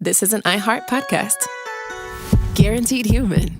This is an iHeart podcast. Guaranteed human.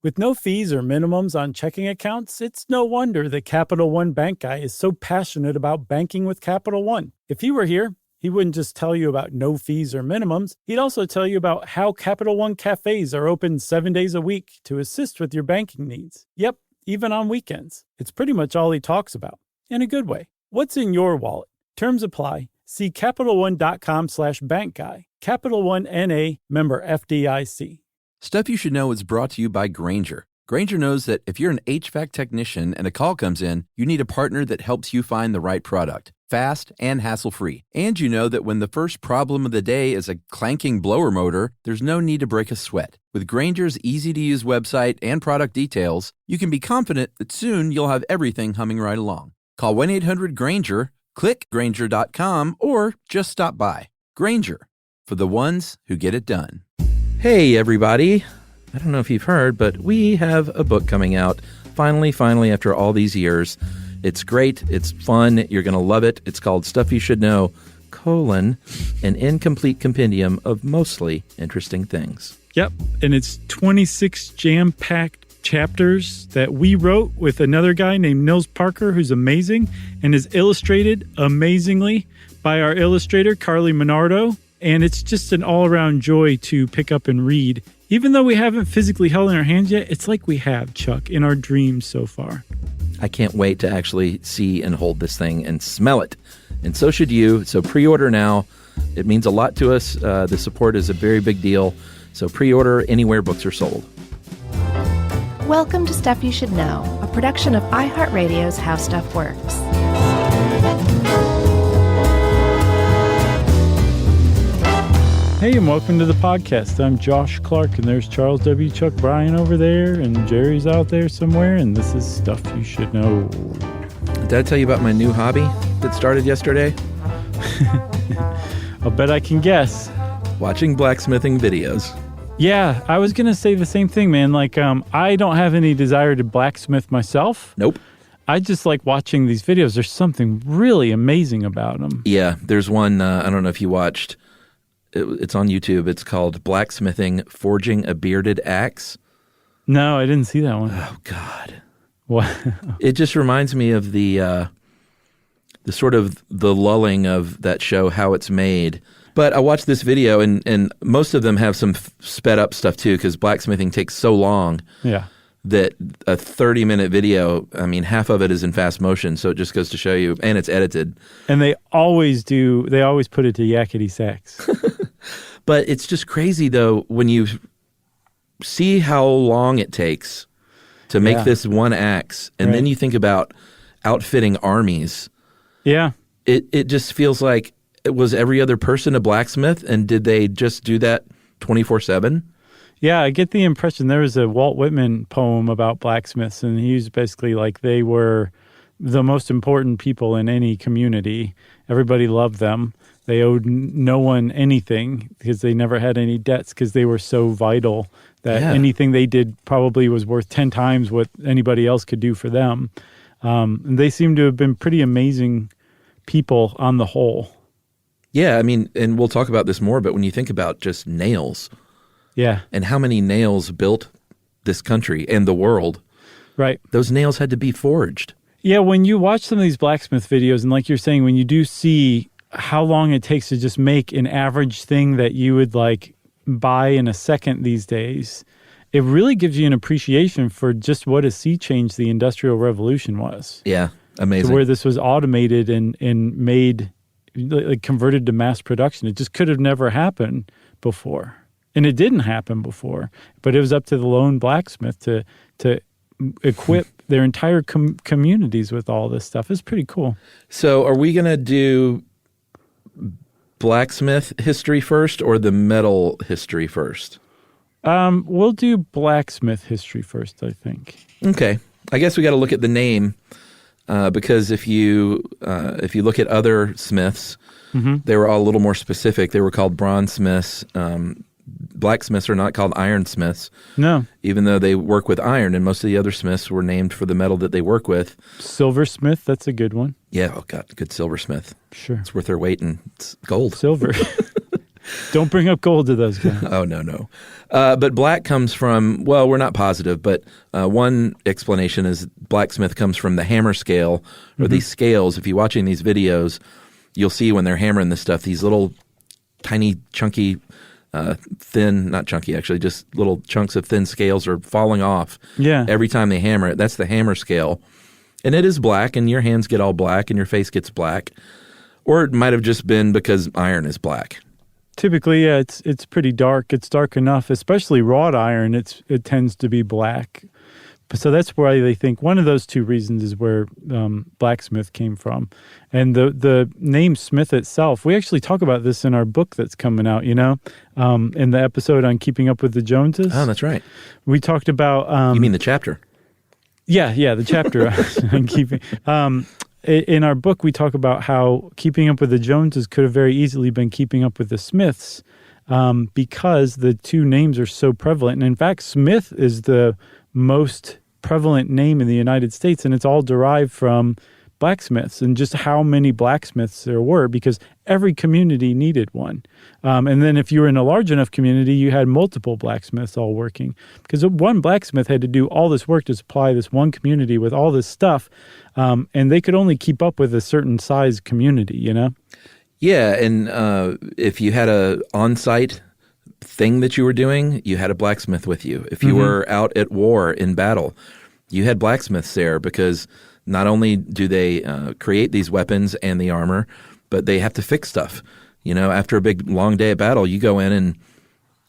With no fees or minimums on checking accounts, it's no wonder that Capital One Bank Guy is so passionate about banking with Capital One. If he were here, he wouldn't just tell you about no fees or minimums. He'd also tell you about how Capital One cafes are open 7 days a week to assist with your banking needs. Yep, even on weekends. It's pretty much all he talks about, in a good way. What's in your wallet? Terms apply. See CapitalOne.com/bankguy. Capital One N.A., member FDIC. Stuff You Should Know is brought to you by Grainger. Grainger knows that if you're an HVAC technician and a call comes in, you need a partner that helps you find the right product, fast and hassle-free. And you know that when the first problem of the day is a clanking blower motor, there's no need to break a sweat. With Grainger's easy-to-use website and product details, you can be confident that soon you'll have everything humming right along. Call 1-800-GRAINGER, click Grainger.com, or just stop by. Grainger, for the ones who get it done. Hey, everybody. I don't know if you've heard, but we have a book coming out. Finally, after all these years. It's great. It's fun. You're going to love it. It's called Stuff You Should Know, an incomplete compendium of mostly interesting things. Yep, and it's 26 jam-packed chapters that we wrote with another guy named Nils Parker, who's amazing, and is illustrated amazingly by our illustrator, Carly Minardo. And it's just an all-around joy to pick up and read. Even though we haven't physically held in our hands yet, it's like we have, Chuck, in our dreams so far. I can't wait to actually see and hold this thing and smell it. And so should you. So pre-order now. It means a lot to us. The support is a very big deal. So pre-order anywhere books are sold. Welcome to Stuff You Should Know, a production of iHeartRadio's How Stuff Works. Hey, and welcome to the podcast. I'm Josh Clark, and there's Charles W. Chuck Bryan over there, and Jerry's out there somewhere, and this is Stuff You Should Know. Did I tell you about my new hobby that started yesterday? I'll bet I can guess. Watching blacksmithing videos. Yeah, I was going to say the same thing, man. Like, I don't have any desire to blacksmith myself. Nope. I just like watching these videos. There's something really amazing about them. Yeah, there's one, I don't know if you watched. It's on YouTube. It's called Blacksmithing, Forging a Bearded Axe. No, I didn't see that one. Oh, God. What? It just reminds me of the sort of the lulling of that show, How It's Made. But I watched this video, and most of them have some sped up stuff, too, because blacksmithing takes so long. Yeah. That a 30-minute video, I mean, half of it is in fast motion, so it just goes to show you, and it's edited. And they always put it to yakety sax. But it's just crazy, though, when you see how long it takes to make this one axe, and then you think about outfitting armies. Yeah. It just feels like, was every other person a blacksmith, and did they just do that 24/7? Yeah, I get the impression there was a Walt Whitman poem about blacksmiths, and he was basically like they were the most important people in any community. Everybody loved them. They owed no one anything because they never had any debts because they were so vital that anything they did probably was worth 10 times what anybody else could do for them. And they seem to have been pretty amazing people on the whole. Yeah, I mean, and we'll talk about this more, but when you think about just nails... Yeah. And how many nails built this country and the world. Right. Those nails had to be forged. Yeah, when you watch some of these blacksmith videos, and like you're saying, when you do see how long it takes to just make an average thing that you would like buy in a second these days, it really gives you an appreciation for just what a sea change the Industrial Revolution was. Yeah, amazing. To where this was automated and made, like, converted to mass production. It just could have never happened before. And it didn't happen before, but it was up to the lone blacksmith to equip their entire communities with all this stuff. It's pretty cool. So are we going to do blacksmith history first or the metal history first? We'll do blacksmith history first, I think. Okay. I guess we got to look at the name because if you look at other smiths, they were all a little more specific. They were called bronze smiths. Blacksmiths are not called ironsmiths. No. Even though they work with iron, and most of the other smiths were named for the metal that they work with. Silversmith, that's a good one. Yeah, oh God, good silversmith. Sure. It's worth their weight in gold. Silver. Don't bring up gold to those guys. Oh, no. But black comes from, well, we're not positive, but one explanation is blacksmith comes from the hammer scale, or these scales. If you're watching these videos, you'll see when they're hammering this stuff, these little tiny, chunky, thin, not chunky actually, just little chunks of thin scales are falling off every time they hammer it. That's the hammer scale. And it is black, and your hands get all black, and your face gets black. Or it might have just been because iron is black. Typically, yeah, it's pretty dark. It's dark enough, especially wrought iron. It tends to be black. So that's why they think one of those two reasons is where blacksmith came from. And the name Smith itself, we actually talk about this in our book that's coming out, in the episode on Keeping Up with the Joneses. Oh, that's right. We talked about... you mean the chapter? Yeah, the chapter on keeping... in our book, we talk about how Keeping Up with the Joneses could have very easily been Keeping Up with the Smiths because the two names are so prevalent. And in fact, Smith is the most prevalent name in the United States, and it's all derived from blacksmiths and just how many blacksmiths there were, because every community needed one. And then if you were in a large enough community, you had multiple blacksmiths all working, because one blacksmith had to do all this work to supply this one community with all this stuff, and they could only keep up with a certain size community, Yeah, and if you had a on-site thing that you were doing, you had a blacksmith with you. If you were out at war in battle, you had blacksmiths there, because not only do they create these weapons and the armor, but they have to fix stuff. After a big, long day of battle, you go in and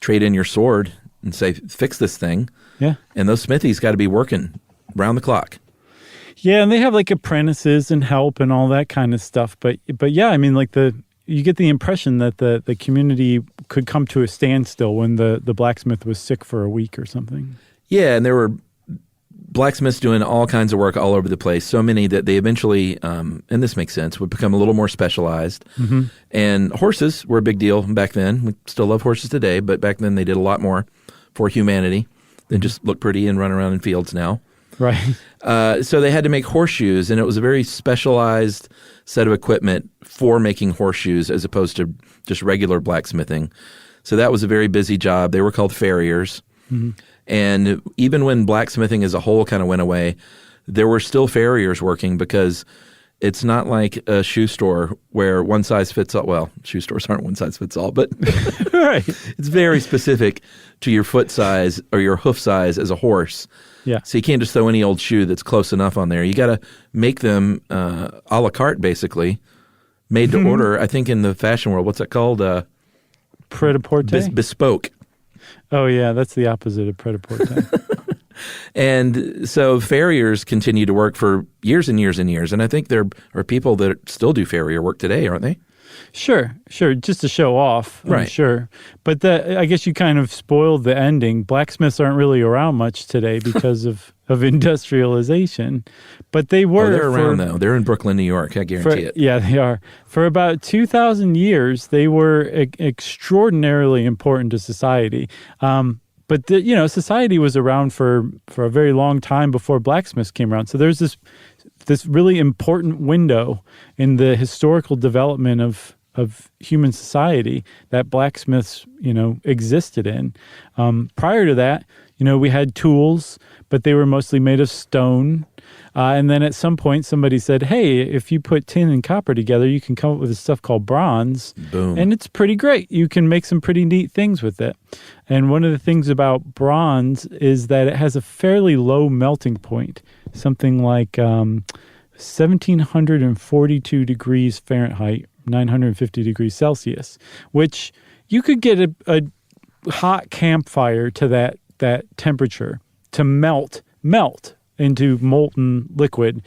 trade in your sword and say, fix this thing. Yeah. And those smithies got to be working round the clock. Yeah, and they have like apprentices and help and all that kind of stuff. But yeah, I mean, like you get the impression that the community could come to a standstill when the blacksmith was sick for a week or something. Yeah, and there were blacksmiths doing all kinds of work all over the place, so many that they eventually, and this makes sense, would become a little more specialized. And horses were a big deal back then. We still love horses today, but back then they did a lot more for humanity than just look pretty and run around in fields now. Right. So they had to make horseshoes, and it was a very specialized set of equipment for making horseshoes as opposed to just regular blacksmithing. So that was a very busy job. They were called farriers. And even when blacksmithing as a whole kind of went away, there were still farriers working, because it's not like a shoe store where one size fits all. Well, shoe stores aren't one size fits all, but Right. It's very specific to your foot size or your hoof size as a horse. Yeah. So you can't just throw any old shoe that's close enough on there. You got to make them a la carte, basically, made to order. I think in the fashion world, what's that called? Pret-a-porter? Bespoke. Oh, yeah, that's the opposite of pret-a-porter. And so farriers continue to work for years and years and years. And I think there are people that still do farrier work today, aren't they? Sure, just to show off, I'm right? Sure, but I guess you kind of spoiled the ending. Blacksmiths aren't really around much today because of industrialization, but they were. Oh, they're around though. They're in Brooklyn, New York. I guarantee it. Yeah, they are. For about 2,000 years, they were extraordinarily important to society. But society was around for a very long time before blacksmiths came around. So there's this really important window in the historical development of human society that blacksmiths, existed in. Prior to that, we had tools, but they were mostly made of stone. And then at some point, somebody said, hey, if you put tin and copper together, you can come up with this stuff called bronze. Boom. And it's pretty great. You can make some pretty neat things with it. And one of the things about bronze is that it has a fairly low melting point, something like 1,742 degrees Fahrenheit, 950 degrees Celsius, which you could get a hot campfire to that temperature to melt into molten liquid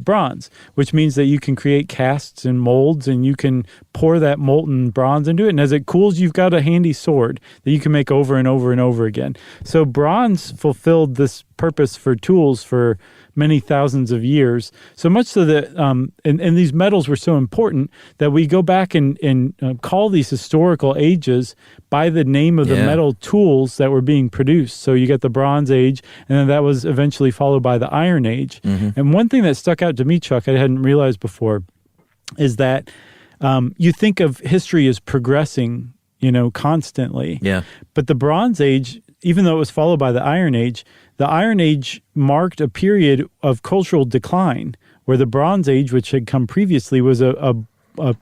bronze, which means that you can create casts and molds, and you can pour that molten bronze into it. And as it cools, you've got a handy sword that you can make over and over and over again. So bronze fulfilled this purpose for tools for many thousands of years, so much so that and these metals were so important that we go back and call these historical ages by the name of the metal tools that were being produced. So you get the Bronze Age, and then that was eventually followed by the Iron Age. And one thing that stuck out to me, Chuck, I hadn't realized before, is that you think of history as progressing constantly. Yeah. But the Bronze Age, even though it was followed by the Iron Age marked a period of cultural decline, where the Bronze Age, which had come previously, was a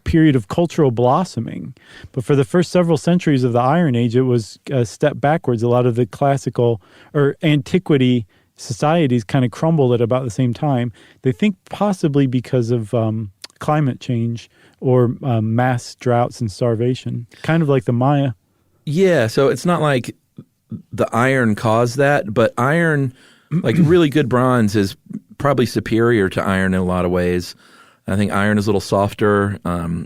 period of cultural blossoming. But for the first several centuries of the Iron Age, it was a step backwards. A lot of the classical or antiquity societies kind of crumbled at about the same time. They think possibly because of climate change or mass droughts and starvation, kind of like the Maya. Yeah, so it's not like the iron caused that, but iron, like really good bronze, is probably superior to iron in a lot of ways. I think iron is a little softer.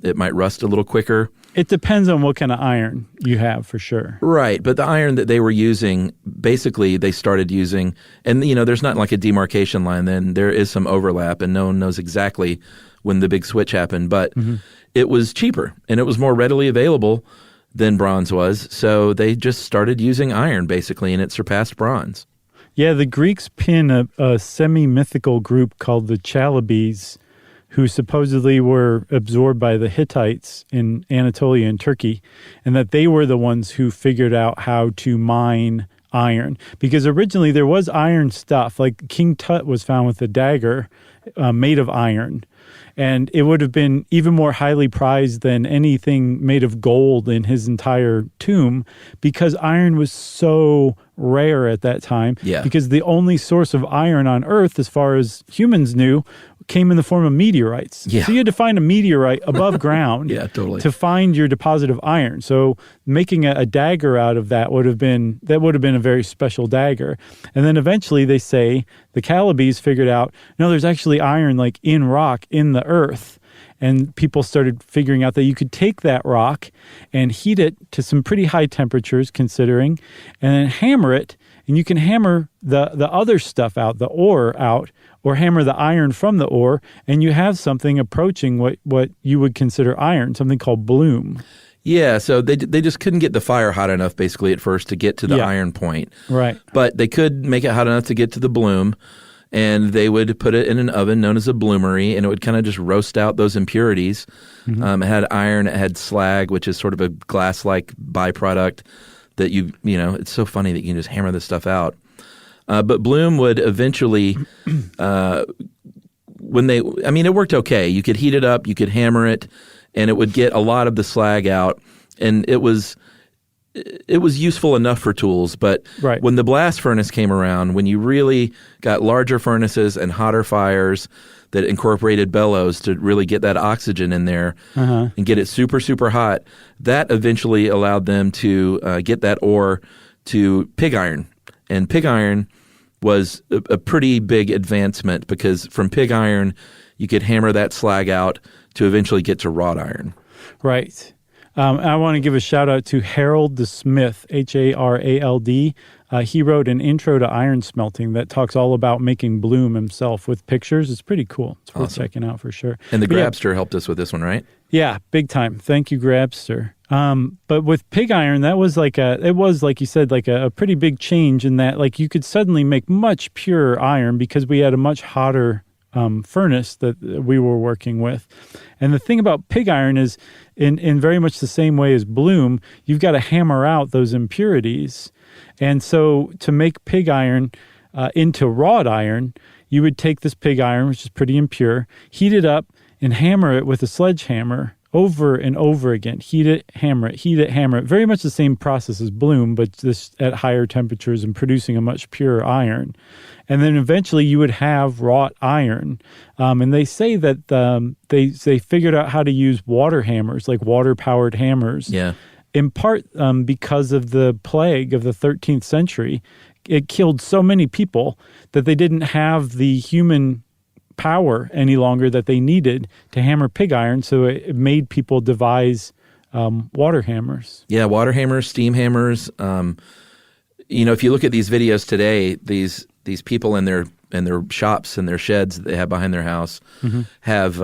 It might rust a little quicker. It depends on what kind of iron you have, for sure. Right, but the iron that they were using, basically they started using, and there's not like a demarcation line then. There is some overlap, and no one knows exactly when the big switch happened, but it was cheaper, and it was more readily available than bronze was, so they just started using iron, basically, and it surpassed bronze. Yeah, the Greeks pin a semi-mythical group called the Chalybes, who supposedly were absorbed by the Hittites in Anatolia and Turkey, and that they were the ones who figured out how to mine iron. Because originally there was iron stuff, like King Tut was found with a dagger made of iron, and it would have been even more highly prized than anything made of gold in his entire tomb, because iron was so rare at that time. Yeah. Because the only source of iron on Earth, as far as humans knew, came in the form of meteorites. Yeah. So you had to find a meteorite above ground Yeah, totally. to find your deposit of iron. So making a dagger out of that would have been a very special dagger. And then eventually they say the Chalybes figured out, no, there's actually iron like in rock in the earth. And people started figuring out that you could take that rock and heat it to some pretty high temperatures, considering, and then hammer it. And you can hammer the other stuff out, the ore out, or hammer the iron from the ore, and you have something approaching what you would consider iron, something called bloom. Yeah, so they just couldn't get the fire hot enough, basically, at first to get to the iron point. Right. But they could make it hot enough to get to the bloom, and they would put it in an oven known as a bloomery, and it would kind of just roast out those impurities. It had iron, it had slag, which is sort of a glass-like byproduct that it's so funny that you can just hammer this stuff out. But bloom would eventually, it worked okay. You could heat it up, you could hammer it, and it would get a lot of the slag out, and it was useful enough for tools. But right. When the blast furnace came around, when you really got larger furnaces and hotter fires that incorporated bellows to really get that oxygen in there and get it super, super hot, that eventually allowed them to get that ore to pig iron. And pig iron was a pretty big advancement, because from pig iron, you could hammer that slag out to eventually get to wrought iron. Right. I want to give a shout out to Harold the Smith, Harald. He wrote an intro to iron smelting that talks all about making bloom himself with pictures. It's pretty cool. It's worth checking out for sure. And the Grabster helped us with this one, right? Yeah, big time. Thank you, Grabster. But with pig iron, it was like you said, like a pretty big change in that, like, you could suddenly make much purer iron because we had a much hotter furnace that we were working with. And the thing about pig iron is, in very much the same way as bloom, you've got to hammer out those impurities. And so to make pig iron into wrought iron, you would take this pig iron, which is pretty impure, heat it up, and hammer it with a sledgehammer over and over again. Heat it, hammer it. Very much the same process as bloom, but just at higher temperatures and producing a much purer iron. And then eventually you would have wrought iron. And they say that they figured out how to use water hammers, like water-powered hammers. Yeah. In part because of the plague of the 13th century. It killed so many people that they didn't have the human power any longer that they needed to hammer pig iron, so it made people devise water hammers. Yeah, water hammers, steam hammers. If you look at these videos today, these people in their shops and their sheds that they have behind their house have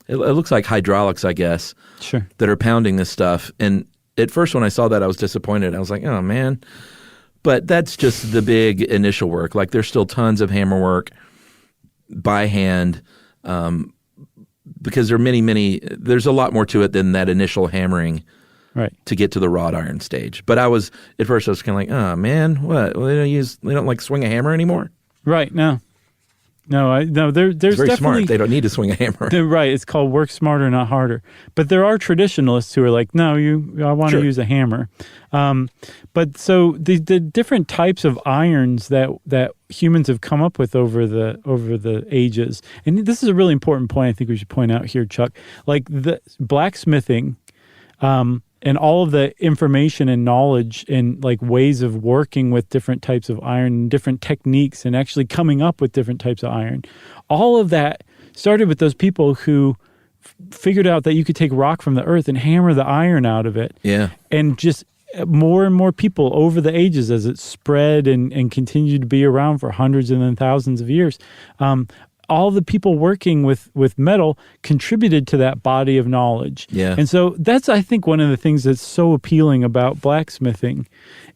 it looks like hydraulics, I guess, sure, that are pounding this stuff. And at first, when I saw that, I was disappointed. I was like, oh man, but that's just the big initial work. Like, there's still tons of hammer work by hand, because there are many, there's a lot more to it than that initial hammering Right. to get to the wrought iron stage. But at first I was kind of like, oh man, what? Well, they don't like swing a hammer anymore? Right. No, there's It's very definitely smart. They don't need to swing a hammer. Right. It's called work smarter, not harder. But there are traditionalists who are like, no, I want to use a hammer. But so the different types of irons that humans have come up with over the ages, and this is a really important point I think we should point out here, Chuck. Like the blacksmithing, and all of the information and knowledge and like ways of working with different types of iron and different techniques and actually coming up with different types of iron. All of that started with those people who figured out that you could take rock from the earth and hammer the iron out of it. Yeah. And just more and more people over the ages as it spread and continued to be around for hundreds and then thousands of years. All the people working with metal contributed to that body of knowledge. Yeah. And so that's, I think, one of the things that's so appealing about blacksmithing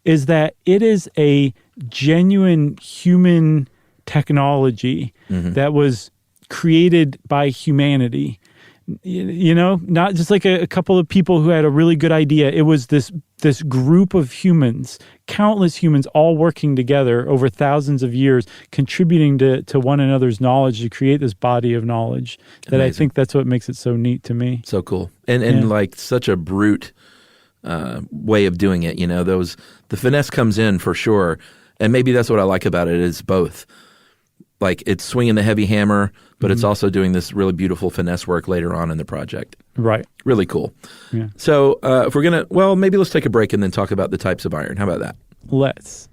is that it is a genuine human technology that was created by humanity. You know, not just like a couple of people who had a really good idea. It was this group of humans, countless humans, all working together over thousands of years, contributing to one another's knowledge to create this body of knowledge. That Amazing. I think that's what makes it so neat to me. So cool. And like such a brute way of doing it. You know, the finesse comes in for sure. And maybe that's what I like about it is both. Like it's swinging the heavy hammer, but it's also doing this really beautiful finesse work later on in the project. Right. Really cool. Yeah. So if we're going to, maybe let's take a break and then talk about the types of iron. How about that? Let's.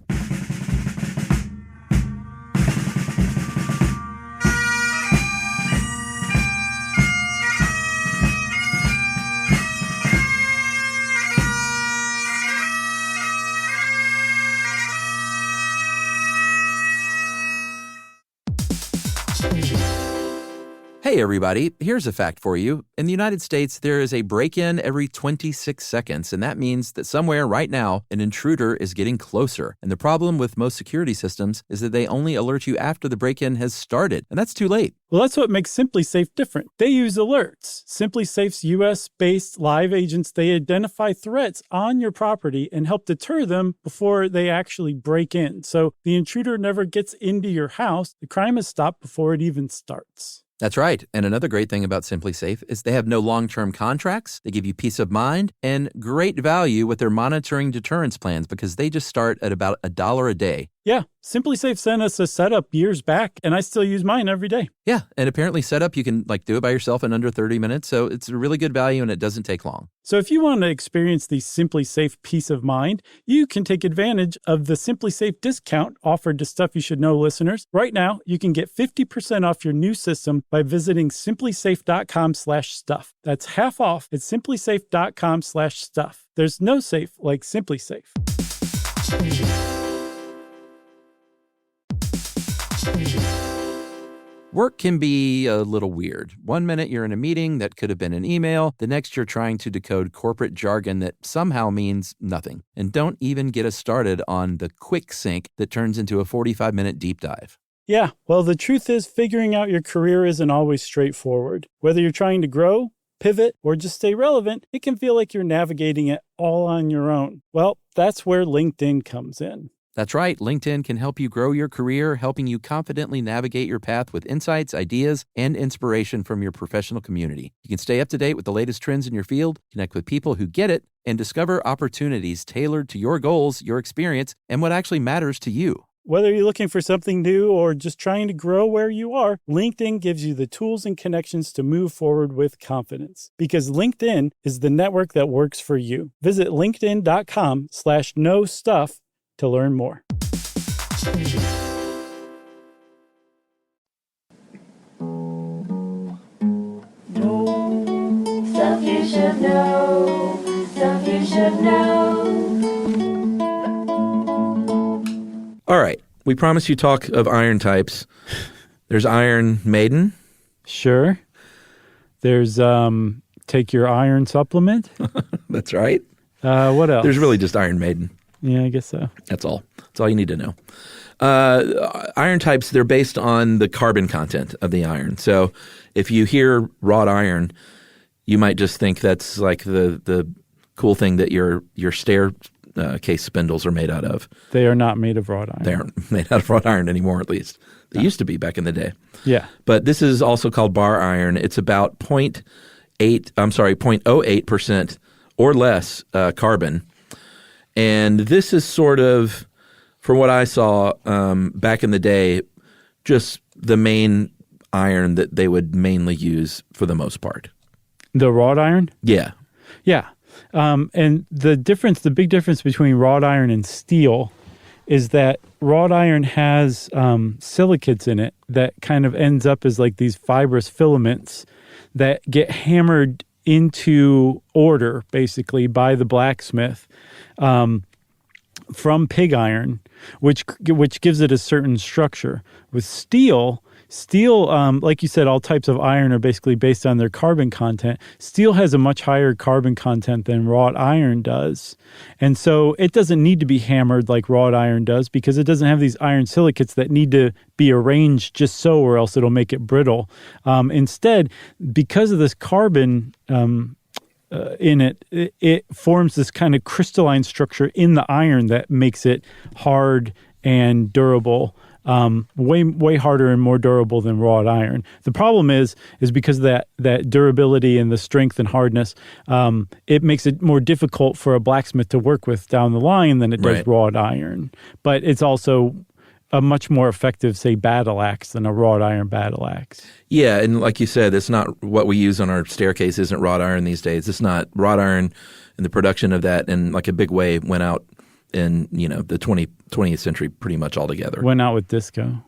Hey everybody, here's a fact for you. In the United States, there is a break-in every 26 seconds, and that means that somewhere right now, an intruder is getting closer. And the problem with most security systems is that they only alert you after the break-in has started, and that's too late. Well, that's what makes SimpliSafe different. They use alerts. SimpliSafe's U.S.-based live agents, they identify threats on your property and help deter them before they actually break in. So the intruder never gets into your house. The crime is stopped before it even starts. That's right. And another great thing about SimpliSafe is they have no long-term contracts. They give you peace of mind and great value with their monitoring deterrence plans because they just start at about $1 a day. Yeah, SimpliSafe sent us a setup years back, and I still use mine every day. Yeah, and apparently setup, you can do it by yourself in under 30 minutes, so it's a really good value and it doesn't take long. So if you want to experience the SimpliSafe peace of mind, you can take advantage of the SimpliSafe discount offered to Stuff You Should Know listeners. Right now, you can get 50% off your new system by visiting simplisafe.com/stuff. That's half off at simplisafe.com/stuff. There's no safe like SimpliSafe. Work can be a little weird. One minute you're in a meeting that could have been an email. The next you're trying to decode corporate jargon that somehow means nothing. And don't even get us started on the quick sync that turns into a 45-minute deep dive. Yeah, well, the truth is figuring out your career isn't always straightforward. Whether you're trying to grow, pivot, or just stay relevant, it can feel like you're navigating it all on your own. Well, that's where LinkedIn comes in. That's right. LinkedIn can help you grow your career, helping you confidently navigate your path with insights, ideas, and inspiration from your professional community. You can stay up to date with the latest trends in your field, connect with people who get it, and discover opportunities tailored to your goals, your experience, and what actually matters to you. Whether you're looking for something new or just trying to grow where you are, LinkedIn gives you the tools and connections to move forward with confidence. Because LinkedIn is the network that works for you. Visit linkedin.com/knowstuff to learn more. Stuff you should know. Stuff you should know. All right. We promised you talk of iron types. There's Iron Maiden. Sure. There's take your iron supplement. That's right. What else? There's really just Iron Maiden. Yeah, I guess so. That's all. That's all you need to know. Iron types, they're based on the carbon content of the iron. So if you hear wrought iron, you might just think that's like the cool thing that your staircase spindles are made out of. They are not made of wrought iron. They aren't made out of wrought iron anymore, at least. They used to be back in the day. Yeah. But this is also called bar iron. It's about 0.08% or less carbon. And this is sort of, from what I saw back in the day, just the main iron that they would mainly use for the most part. The wrought iron? Yeah. Yeah. And the big difference between wrought iron and steel is that wrought iron has silicates in it that kind of ends up as like these fibrous filaments that get hammered into order, basically, by the blacksmith from pig iron, which gives it a certain structure. With steel, like you said, all types of iron are basically based on their carbon content. Steel has a much higher carbon content than wrought iron does. And so it doesn't need to be hammered like wrought iron does because it doesn't have these iron silicates that need to be arranged just so, or else it'll make it brittle. Instead, because of this carbon in it, it forms this kind of crystalline structure in the iron that makes it hard and durable. Way harder and more durable than wrought iron. The problem is because of that durability and the strength and hardness, it makes it more difficult for a blacksmith to work with down the line than it does wrought iron. But it's also a much more effective, say, battle axe than a wrought iron battle axe. Yeah, and like you said, it's not what we use on our staircase isn't wrought iron these days. It's not wrought iron, and the production of that in like a big way went out in, the 20th century pretty much altogether. Went out with disco.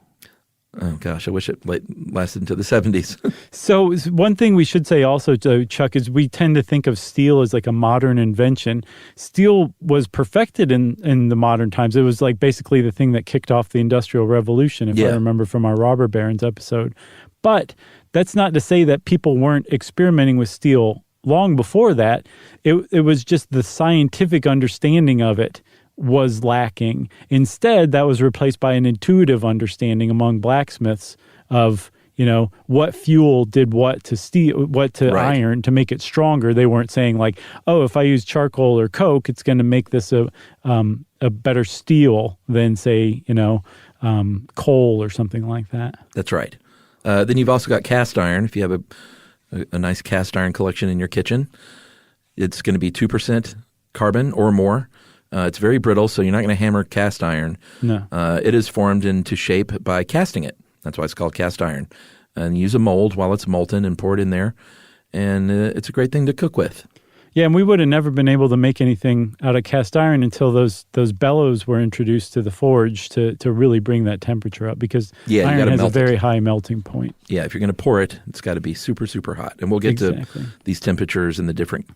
Oh, gosh, I wish it lasted into the 70s. So one thing we should say also, Chuck, is we tend to think of steel as like a modern invention. Steel was perfected in the modern times. It was like basically the thing that kicked off the Industrial Revolution, if I remember from our robber barons episode. But that's not to say that people weren't experimenting with steel long before that. It was just the scientific understanding of it was lacking. Instead, that was replaced by an intuitive understanding among blacksmiths of, what fuel did what to steel, what to iron to make it stronger. They weren't saying like, oh, if I use charcoal or coke, it's going to make this a better steel than, say, coal or something like that. That's right. Then you've also got cast iron. If you have a nice cast iron collection in your kitchen, it's going to be 2% carbon or more. It's very brittle, so you're not going to hammer cast iron. No. It is formed into shape by casting it. That's why it's called cast iron. And use a mold while it's molten and pour it in there. And it's a great thing to cook with. Yeah, and we would have never been able to make anything out of cast iron until those bellows were introduced to the forge to really bring that temperature up, because iron has a very high melting point. Yeah, if you're going to pour it, it's got to be super, super hot. And we'll get to these temperatures and the different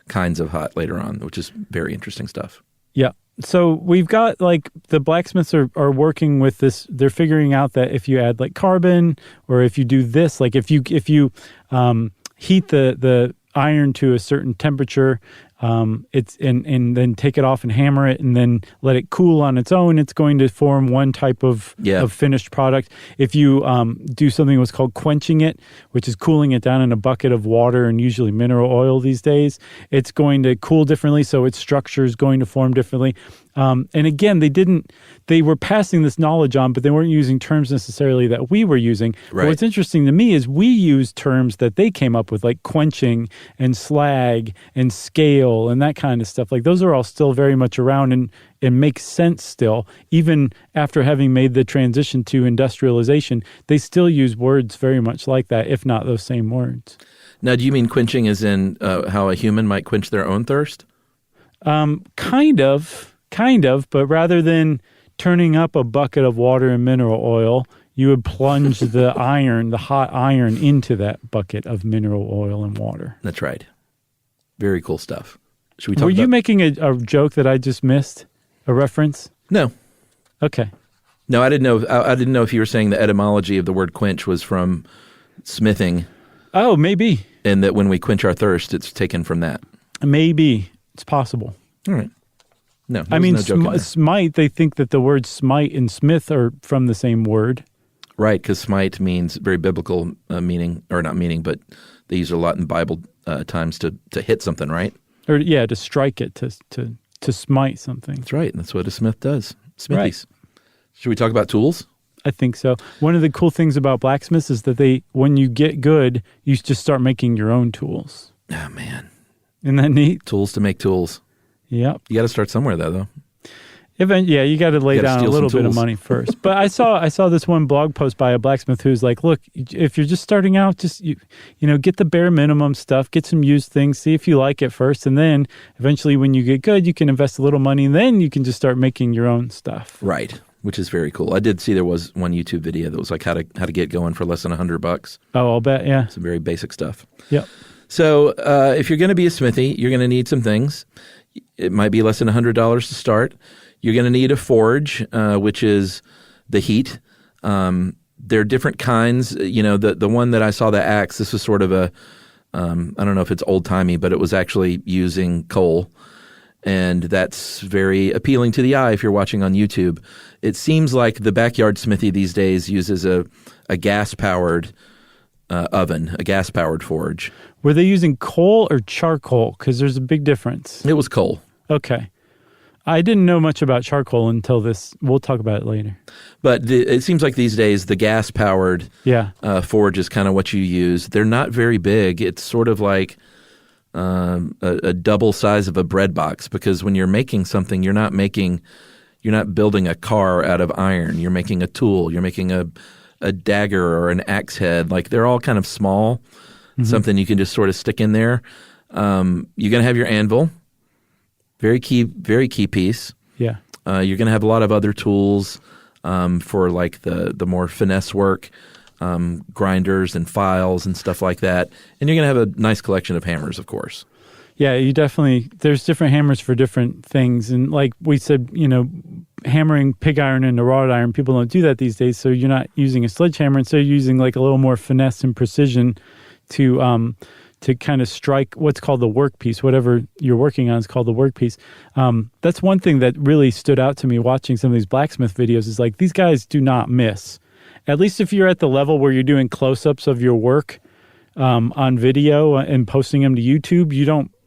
kinds of hot later on, which is very interesting stuff. Yeah. So we've got like the blacksmiths are working with this. They're figuring out that if you add like carbon, or if you do this, like if you heat the iron to a certain temperature, it's and then take it off and hammer it and then let it cool on its own, it's going to form one type of finished product. If you do something what's called quenching it, which is cooling it down in a bucket of water and usually mineral oil these days, it's going to cool differently, so its structure is going to form differently. And again, they were passing this knowledge on, but they weren't using terms necessarily that we were using. Right. But what's interesting to me is we use terms that they came up with, like quenching and slag and scale and that kind of stuff. Like those are all still very much around and make sense still. Even after having made the transition to industrialization, they still use words very much like that, if not those same words. Now, do you mean quenching as in how a human might quench their own thirst? Kind of, but rather than turning up a bucket of water and mineral oil, you would plunge the hot iron into that bucket of mineral oil and water. That's right. Very cool stuff. Should we talk Were you making a joke that I just missed? A reference? No. Okay. No, I didn't know. I didn't know if you were saying the etymology of the word quench was from smithing. Oh, maybe. And that when we quench our thirst, it's taken from that. Maybe. It's possible. All right. No, I mean, no joke in there. smite, they think that the words smite and smith are from the same word. Right, because smite means very biblical meaning, or not meaning, but they use it a lot in Bible times to hit something, right? or to strike it, to smite something. That's right. That's what a smith does. Smithies. Right. Should we talk about tools? I think so. One of the cool things about blacksmiths is that when you get good, you just start making your own tools. Oh, man. Isn't that neat? Tools to make tools. Yep. You got to start somewhere, though. You got to lay down a little bit of money first. But I saw this one blog post by a blacksmith who's like, look, if you're just starting out, just get the bare minimum stuff, get some used things, see if you like it first, and then eventually when you get good, you can invest a little money, and then you can just start making your own stuff. Right, which is very cool. I did see there was one YouTube video that was like how to get going for less than $100. Oh, I'll bet, yeah. Some very basic stuff. Yep. So if you're going to be a smithy, you're going to need some things. It might be less than $100 to start. You're going to need a forge, which is the heat. There are different kinds. The one that I saw, the axe, this was sort of I don't know if it's old-timey, but it was actually using coal. And that's very appealing to the eye if you're watching on YouTube. It seems like the backyard smithy these days uses a gas-powered oven, a gas-powered forge. Were they using coal or charcoal? Because there's a big difference. It was coal. Okay. I didn't know much about charcoal until this. We'll talk about it later. But it seems like these days the gas-powered forge is kind of what you use. They're not very big. It's sort of like a double size of a bread box, because when you're making something, you're not building a car out of iron. You're making a tool. You're making a dagger or an axe head. Like, they're all kind of small, something you can just sort of stick in there. You're going to have your anvil. Very key piece. Yeah. You're going to have a lot of other tools for like the more finesse work, grinders and files and stuff like that. And you're going to have a nice collection of hammers, of course. Yeah, there's different hammers for different things. And like we said, hammering pig iron into wrought iron, people don't do that these days. So you're not using a sledgehammer. Instead, you're using like a little more finesse and precision to kind of strike what's called the workpiece. Whatever you're working on is called the workpiece. That's one thing that really stood out to me watching some of these blacksmith videos, is like, these guys do not miss. At least if you're at the level where you're doing close-ups of your work on video and posting them to YouTube,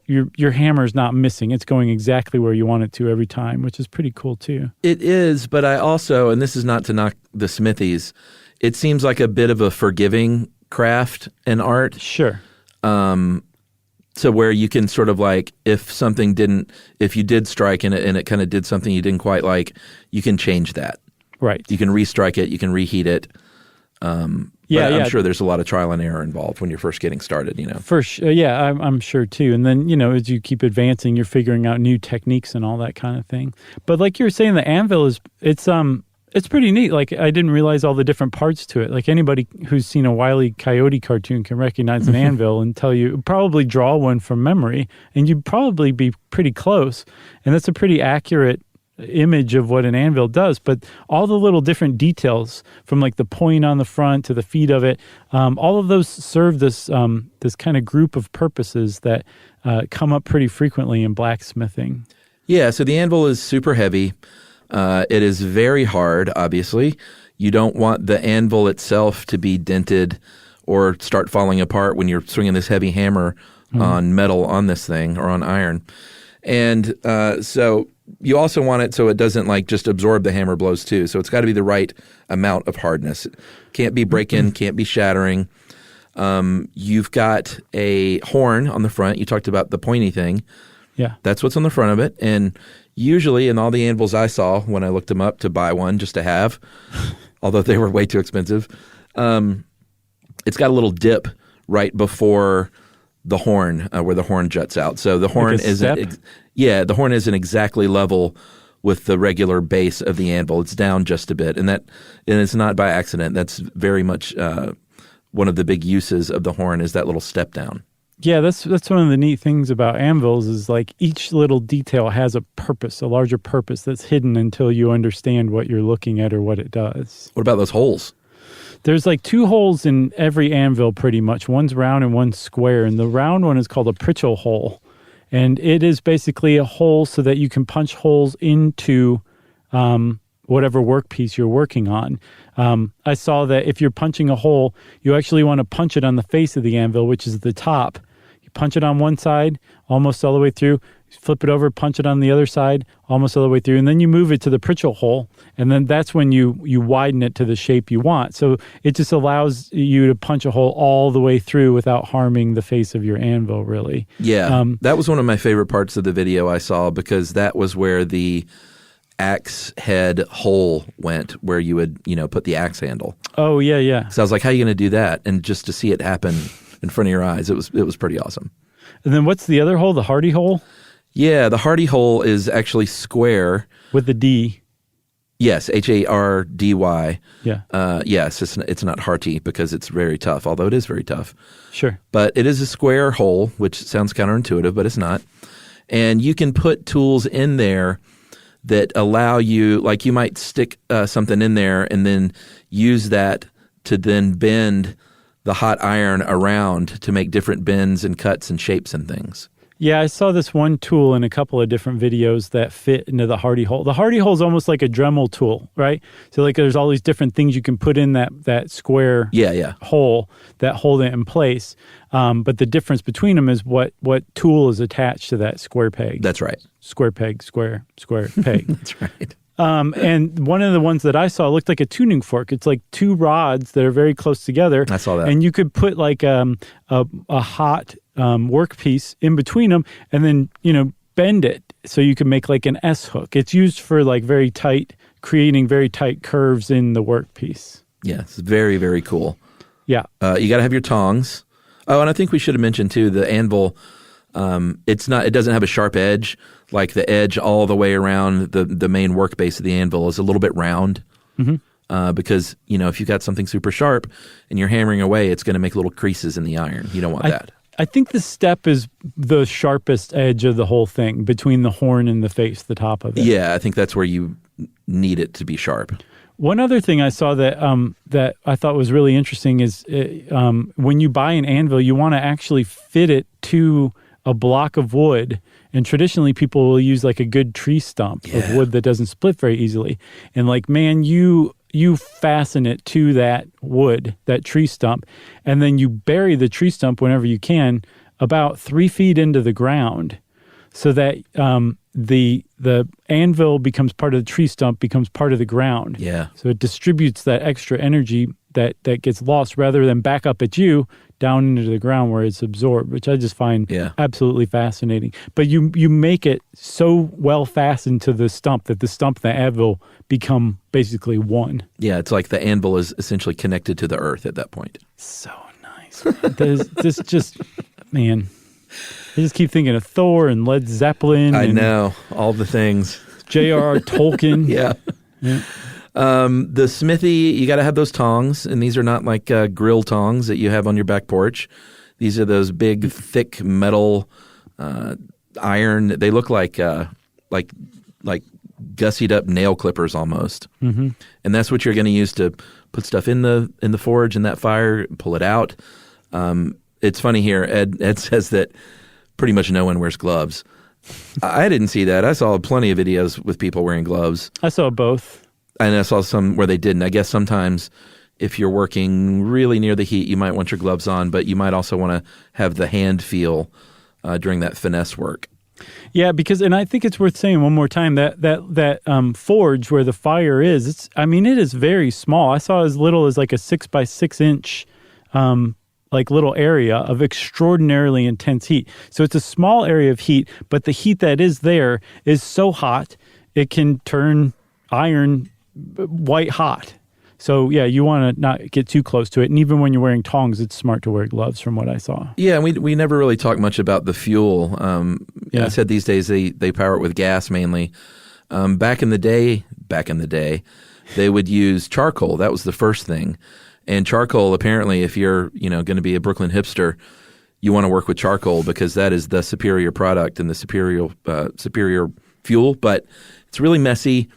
your hammer's not missing. It's going exactly where you want it to every time, which is pretty cool too. It is, but I also, and this is not to knock the smithies, it seems like a bit of a forgiving craft and art. Sure. So where you can sort of like, if you did strike and it kind of did something you didn't quite like, you can change that. Right. You can restrike it. You can reheat it. I'm sure there's a lot of trial and error involved when you're first getting started, For sure. Yeah, I'm sure too. And then, as you keep advancing, you're figuring out new techniques and all that kind of thing. But like you were saying, the anvil it's pretty neat. Like, I didn't realize all the different parts to it. Like, anybody who's seen a Wile E. Coyote cartoon can recognize an anvil and probably draw one from memory, and you'd probably be pretty close. And that's a pretty accurate image of what an anvil does. But all the little different details, from like the point on the front to the feet of it, all of those serve this kind of group of purposes that come up pretty frequently in blacksmithing. Yeah, so the anvil is super heavy. It is very hard, obviously. You don't want the anvil itself to be dented or start falling apart when you're swinging this heavy hammer on metal on this thing, or on iron. And so you also want it so it doesn't like just absorb the hammer blows too. So it's got to be the right amount of hardness. It can't be breaking, can't be shattering. You've got a horn on the front. You talked about the pointy thing. Yeah. That's what's on the front of it. And usually in all the anvils I saw when I looked them up to buy one just to have, although they were way too expensive, it's got a little dip right before the horn, where the horn juts out. So the horn the horn isn't exactly level with the regular base of the anvil. It's down just a bit, and it's not by accident. That's very much one of the big uses of the horn, is that little step down. Yeah, that's one of the neat things about anvils, is like each little detail has a purpose, a larger purpose that's hidden until you understand what you're looking at or what it does. What about those holes? There's like 2 holes in every anvil pretty much. One's round and one's square, and the round one is called a Pritchel hole. And it is basically a hole so that you can punch holes into whatever workpiece you're working on. I saw that if you're punching a hole, you actually want to punch it on the face of the anvil, which is the top. You punch it on one side, almost all the way through. Flip it over, punch it on the other side, almost all the way through, and then you move it to the Pritchell hole, and then that's when you widen it to the shape you want. So it just allows you to punch a hole all the way through without harming the face of your anvil, really. Yeah, that was one of my favorite parts of the video I saw, because that was where the axe head hole went, where you would, put the axe handle. Oh, yeah. So I was like, how are you going to do that? And just to see it happen in front of your eyes, it was pretty awesome. And then what's the other hole, the Hardy hole? Yeah, the Hardy hole is actually square. With the D. Yes, Hardy. Yeah. Yes, it's not hearty because it's very tough, although it is very tough. Sure. But it is a square hole, which sounds counterintuitive, but it's not. And you can put tools in there that allow you, like you might stick something in there and then use that to then bend the hot iron around to make different bends and cuts and shapes and things. Yeah, I saw this one tool in a couple of different videos that fit into the Hardy hole. The Hardy hole is almost like a Dremel tool, right? So like there's all these different things you can put in that square hole that hold it in place. But the difference between them is what tool is attached to that square peg. That's right. Square peg, square peg. That's right. And one of the ones that I saw looked like a tuning fork. It's like two rods that are very close together. I saw that. And you could put like a hot workpiece in between them and then, bend it so you can make like an S hook. It's used for like creating very tight curves in the workpiece. Yeah, it's very, very cool. Yeah. You got to have your tongs. Oh, and I think we should have mentioned too, the anvil, it doesn't have a sharp edge. Like the edge all the way around the main work base of the anvil is a little bit round. Mm-hmm. Because, if you've got something super sharp and you're hammering away, it's going to make little creases in the iron. You don't want that. I think the step is the sharpest edge of the whole thing, between the horn and the face, the top of it. Yeah, I think that's where you need it to be sharp. One other thing I saw that I thought was really interesting is when you buy an anvil, you want to actually fit it to a block of wood. And traditionally, people will use like a good tree stump of wood that doesn't split very easily. And like, man, you fasten it to that wood, that tree stump, and then you bury the tree stump whenever you can about 3 feet into the ground, so that the anvil becomes part of the tree stump, becomes part of the ground. Yeah. So it distributes that extra energy that gets lost rather than back up at you down into the ground where it's absorbed, which I just find absolutely fascinating. But you make it so well fastened to the stump that the stump and the anvil become basically one. Yeah, it's like the anvil is essentially connected to the earth at that point. So nice. This just, man, I just keep thinking of Thor and Led Zeppelin. I know, all the things. J.R.R. Tolkien. Yeah. The smithy, you got to have those tongs, and these are not like grill tongs that you have on your back porch. These are those big, thick metal iron. They look like gussied up nail clippers almost. Mm-hmm. And that's what you're going to use to put stuff in the forge in that fire, pull it out. It's funny here. Ed says that pretty much no one wears gloves. I didn't see that. I saw plenty of videos with people wearing gloves. I saw both. And I saw some where they didn't. I guess sometimes if you're working really near the heat, you might want your gloves on, but you might also want to have the hand feel during that finesse work. Yeah, and I think it's worth saying one more time that forge where the fire is, it is very small. I saw as little as like a 6 by 6 inch like little area of extraordinarily intense heat. So it's a small area of heat, but the heat that is there is so hot it can turn iron white hot. So yeah, you want to not get too close to it. And even when you're wearing tongs, it's smart to wear gloves from what I saw. Yeah, and we never really talk much about the fuel. I said these days they power it with gas mainly. Back in the day, they would use charcoal. That was the first thing. And charcoal, apparently, if you're going to be a Brooklyn hipster, you want to work with charcoal because that is the superior product and the superior fuel. But it's really messy.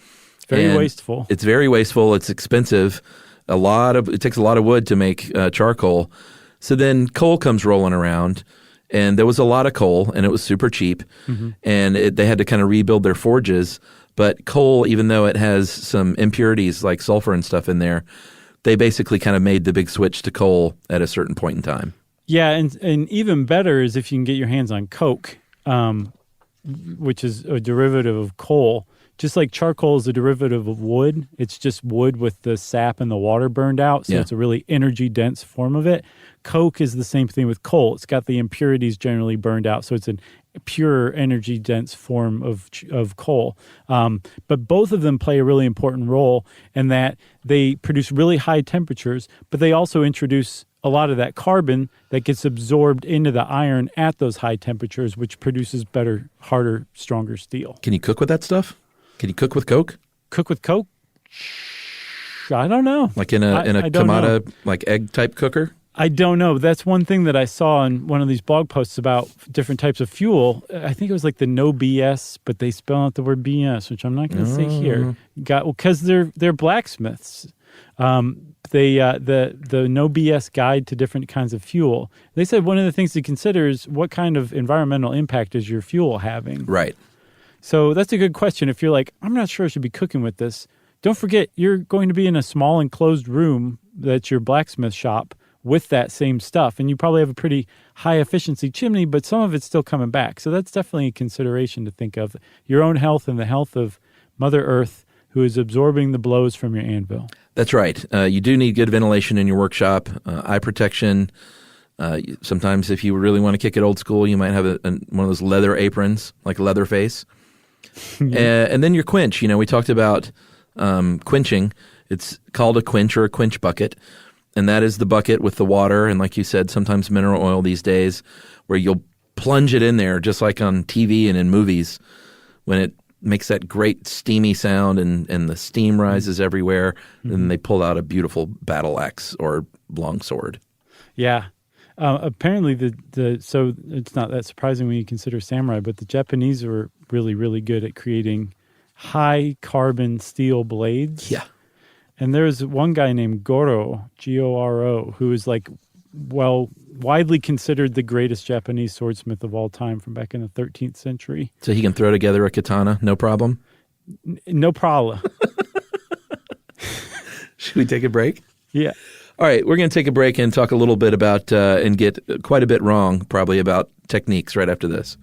Very wasteful. It's very wasteful. It's expensive. It takes a lot of wood to make charcoal. So then coal comes rolling around, and there was a lot of coal, and it was super cheap. Mm-hmm. And they had to kind of rebuild their forges. But coal, even though it has some impurities like sulfur and stuff in there, they basically kind of made the big switch to coal at a certain point in time. Yeah, and even better is if you can get your hands on coke. which is a derivative of coal. Just like charcoal is a derivative of wood, it's just wood with the sap and the water burned out, so it's a really energy-dense form of it. Coke is the same thing with coal. It's got the impurities generally burned out, so it's a pure, energy-dense form of coal. But both of them play a really important role in that they produce really high temperatures, but they also introduce a lot of that carbon that gets absorbed into the iron at those high temperatures, which produces better, harder, stronger steel. Can you cook with that stuff? Can you cook with Coke? Cook with Coke? I don't know. Like in a Kamada, like egg type cooker? I don't know. That's one thing that I saw in one of these blog posts about different types of fuel. I think it was like the no BS, but they spell out the word BS, which I'm not going to say here. Because they're blacksmiths. The no BS guide to different kinds of fuel. They said one of the things to consider is what kind of environmental impact is your fuel having. Right. So that's a good question. If you're like, I'm not sure I should be cooking with this, don't forget you're going to be in a small enclosed room that's your blacksmith shop with that same stuff. And you probably have a pretty high efficiency chimney, but some of it's still coming back. So that's definitely a consideration to think of. Your own health and the health of Mother Earth, who is absorbing the blows from your anvil. That's right. You do need good ventilation in your workshop, eye protection. Sometimes if you really want to kick it old school, you might have one of those leather aprons, like Leatherface. And then your quench. We talked about quenching. It's called a quench or a quench bucket. And that is the bucket with the water and, like you said, sometimes mineral oil these days, where you'll plunge it in there just like on TV and in movies when it makes that great steamy sound and the steam rises everywhere. And then they pull out a beautiful battle axe or long sword. Yeah. Apparently, so it's not that surprising when you consider samurai, but the Japanese were really, really good at creating high carbon steel blades. Yeah. And there's one guy named Goro, Goro, who is widely considered the greatest Japanese swordsmith of all time from back in the 13th century. So he can throw together a katana, no problem? No problem. Should we take a break? Yeah. All right, we're going to take a break and talk a little bit about, and get quite a bit wrong, probably, about techniques right after this.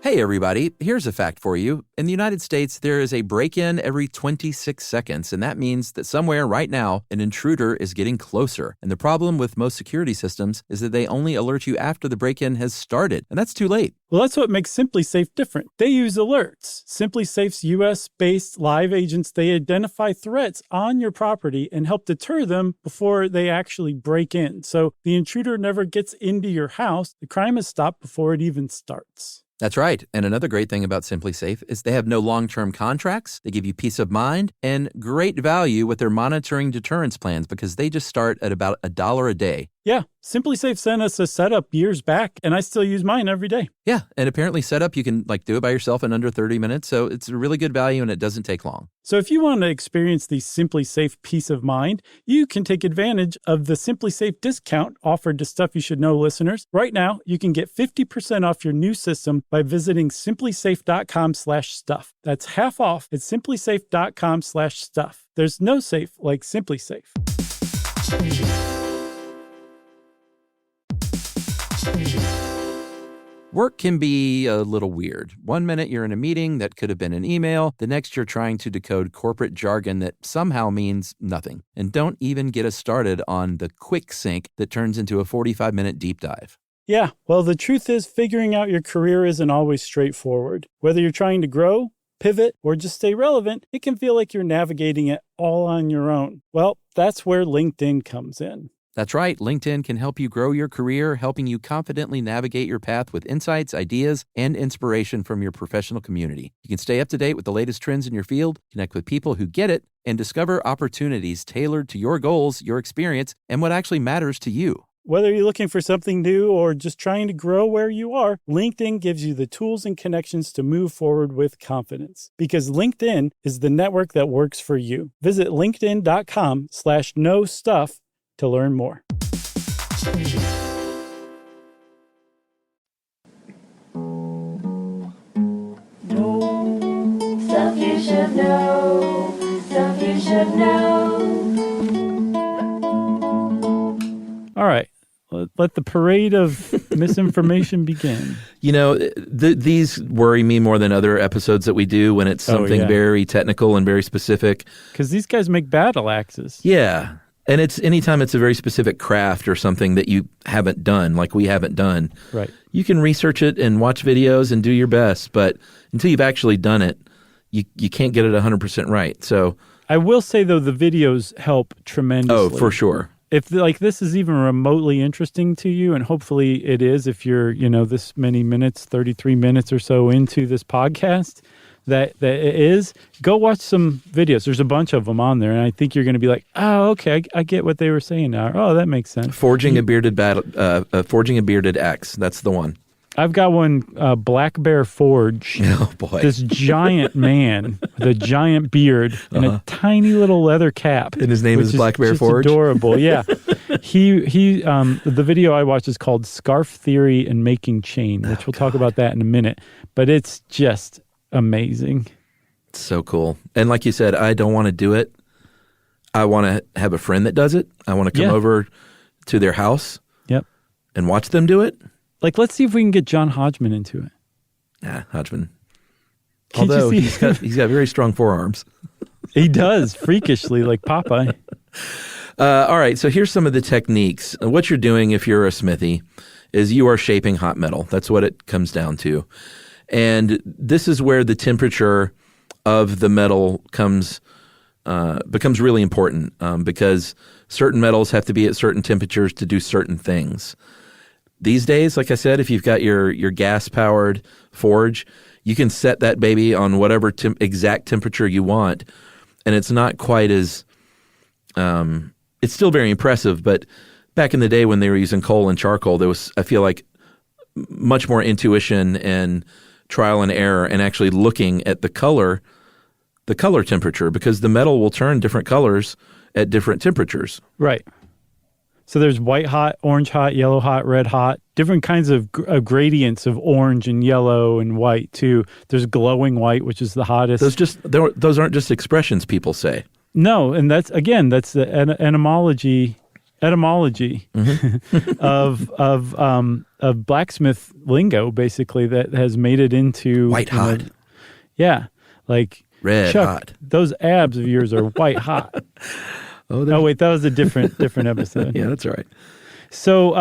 Hey everybody, here's a fact for you. In the United States, there is a break-in every 26 seconds, and that means that somewhere right now, an intruder is getting closer. And the problem with most security systems is that they only alert you after the break-in has started, and that's too late. Well, that's what makes SimpliSafe different. They use alerts. SimpliSafe's U.S.-based live agents, they identify threats on your property and help deter them before they actually break in. So the intruder never gets into your house. The crime is stopped before it even starts. That's right. And another great thing about SimpliSafe is they have no long-term contracts. They give you peace of mind and great value with their monitoring deterrence plans because they just start at about $1 a day. Yeah, SimpliSafe sent us a setup years back, and I still use mine every day. Yeah, and apparently setup, you can do it by yourself in under 30 minutes, so it's a really good value and it doesn't take long. So if you want to experience the SimpliSafe peace of mind, you can take advantage of the SimpliSafe discount offered to Stuff You Should Know listeners. Right now, you can get 50% off your new system by visiting simplisafe.com/stuff. That's half off at simplisafe.com/stuff. There's no safe like SimpliSafe. Work can be a little weird. One minute you're in a meeting that could have been an email. The next you're trying to decode corporate jargon that somehow means nothing. And don't even get us started on the quick sync that turns into a 45-minute deep dive. Yeah, well, the truth is figuring out your career isn't always straightforward. Whether you're trying to grow, pivot, or just stay relevant, it can feel like you're navigating it all on your own. Well, that's where LinkedIn comes in. That's right. LinkedIn can help you grow your career, helping you confidently navigate your path with insights, ideas, and inspiration from your professional community. You can stay up to date with the latest trends in your field, connect with people who get it, and discover opportunities tailored to your goals, your experience, and what actually matters to you. Whether you're looking for something new or just trying to grow where you are, LinkedIn gives you the tools and connections to move forward with confidence. Because LinkedIn is the network that works for you. Visit linkedin.com/knowstuff to learn more. Stuff you should know. Stuff you should know. All right. Let the parade of misinformation begin. You know, these worry me more than other episodes that we do when it's something very technical and very specific. Because these guys make battle axes. Yeah. And it's anytime it's a very specific craft or something that you haven't done, like we haven't done. Right. You can research it and watch videos and do your best, but until you've actually done it, you can't get it 100% right. So I will say, though, the videos help tremendously. Oh, for sure. If this is even remotely interesting to you, and hopefully it is if you're, this many minutes, 33 minutes or so into this podcast, that it is, go watch some videos. There's a bunch of them on there, and I think you're going to be like, oh, okay, I get what they were saying now. Oh, that makes sense. Forging a bearded axe. That's the one. I've got one, Black Bear Forge. Oh, boy. This giant man with a giant beard and a tiny little leather cap. And his name is Black Bear Forge? Adorable, yeah. The video I watched is called Scarf Theory and Making Chain, which we'll talk about that in a minute. But it's just amazing. It's so cool. And like you said, I don't want to do it. I want to have a friend that does it. I want to come over to their house and watch them do it. Let's see if we can get John Hodgman into it. Hodgman. Although he's got very strong forearms. He does, freakishly, like Popeye. All right, so here's some of the techniques. What you're doing if you're a smithy is you are shaping hot metal. That's what it comes down to. And this is where the temperature of the metal becomes really important because certain metals have to be at certain temperatures to do certain things. These days, like I said, if you've got your gas-powered forge, you can set that baby on whatever exact temperature you want, and it's not quite as it's still very impressive, but back in the day when they were using coal and charcoal, there was, I feel like, much more intuition and trial and error and actually looking at the color temperature, because the metal will turn different colors at different temperatures. Right. So there's white hot, orange hot, yellow hot, red hot, different kinds of gradients of orange and yellow and white too. There's glowing white, which is the hottest. Those aren't just expressions people say. No, and that's the etymology of blacksmith lingo, basically, that has made it into white hot. Like red Chuck, hot. Those abs of yours are white hot. Oh wait, that was a different episode. Yeah, that's all right. So,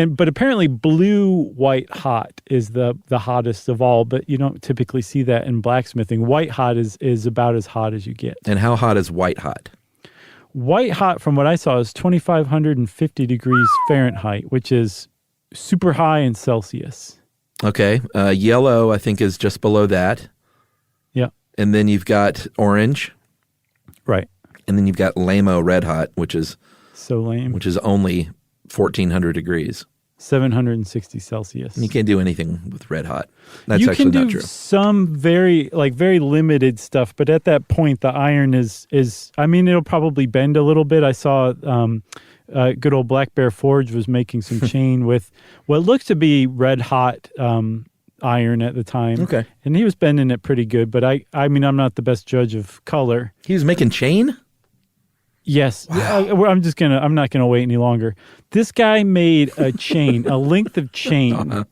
but apparently blue white hot is the hottest of all, but you don't typically see that in blacksmithing. White hot is about as hot as you get. And how hot is white hot? White hot, from what I saw, is 2,550 degrees Fahrenheit, which is super high in Celsius. Okay. Yellow, I think, is just below that. Yeah. And then you've got orange. Right. And then you've got Lamo red hot, which is so lame. Which is only 1,400 degrees. 760 Celsius. And you can't do anything with red hot. That's you actually can do not true. Some very limited stuff, but at that point the iron is it'll probably bend a little bit. I saw good old Black Bear Forge was making some chain with what looked to be red hot iron at the time. Okay. And he was bending it pretty good, but I mean I'm not the best judge of color. He was making chain? Yes. Wow. I'm not gonna wait any longer. This guy made a chain, a length of chain.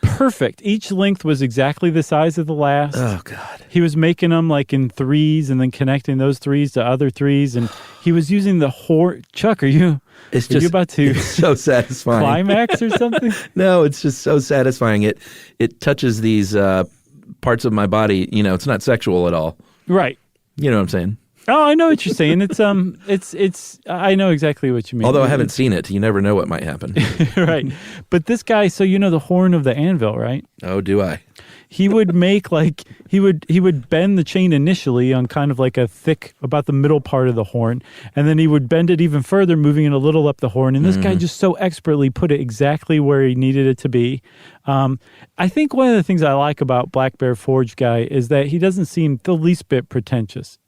Perfect. Each length was exactly the size of the last. Oh, God. He was making them like in threes and then connecting those threes to other threes. And he was using the horn. Chuck, are you about to it's so satisfying. climax or something? No, it's just so satisfying. It touches these parts of my body. You know, it's not sexual at all. Right. You know what I'm saying? Oh, I know what you're saying. It's I know exactly what you mean. Although I haven't seen it, you never know what might happen. Right. But this guy, so you know the horn of the anvil, right? Oh, do I? He would make he would bend the chain initially on kind of like a thick, about the middle part of the horn, and then he would bend it even further, moving it a little up the horn. And this guy just so expertly put it exactly where he needed it to be. I think one of the things I like about Black Bear Forge guy is that he doesn't seem the least bit pretentious.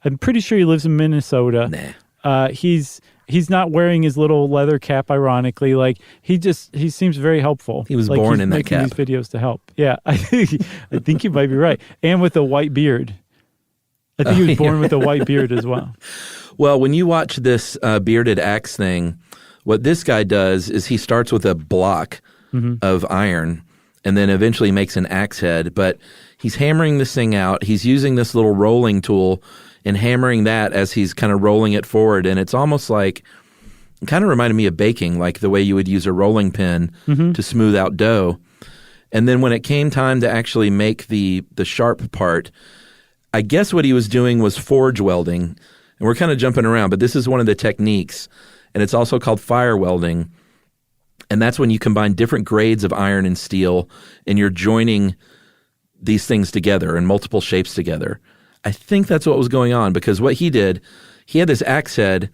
I'm pretty sure he lives in Minnesota. Nah. He's he's not wearing his little leather cap, ironically. Like, he seems very helpful. He was like born he's in that making cap. these videos to help. Yeah, I think you might be right. And with a white beard. I think he was born with a white beard as well. Well, when you watch this bearded axe thing, what this guy does is he starts with a block of iron and then eventually makes an axe head. But he's hammering this thing out. He's using this little rolling tool and hammering that as he's kind of rolling it forward. And it's almost like, it kind of reminded me of baking, like the way you would use a rolling pin to smooth out dough. And then when it came time to actually make the sharp part, I guess what he was doing was forge welding. And we're kind of jumping around, but this is one of the techniques. And it's also called fire welding. And that's when you combine different grades of iron and steel, and you're joining these things together in multiple shapes together. I think that's what was going on, because what he did, he had this axe head,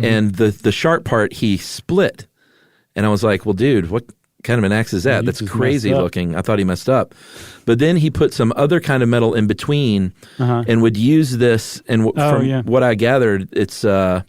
and the sharp part he split. And I was like, well, dude, what kind of an axe is that? You That's just crazy messed up. looking. I thought he messed up. But then he put some other kind of metal in between and would use this. And from what I gathered, it's, where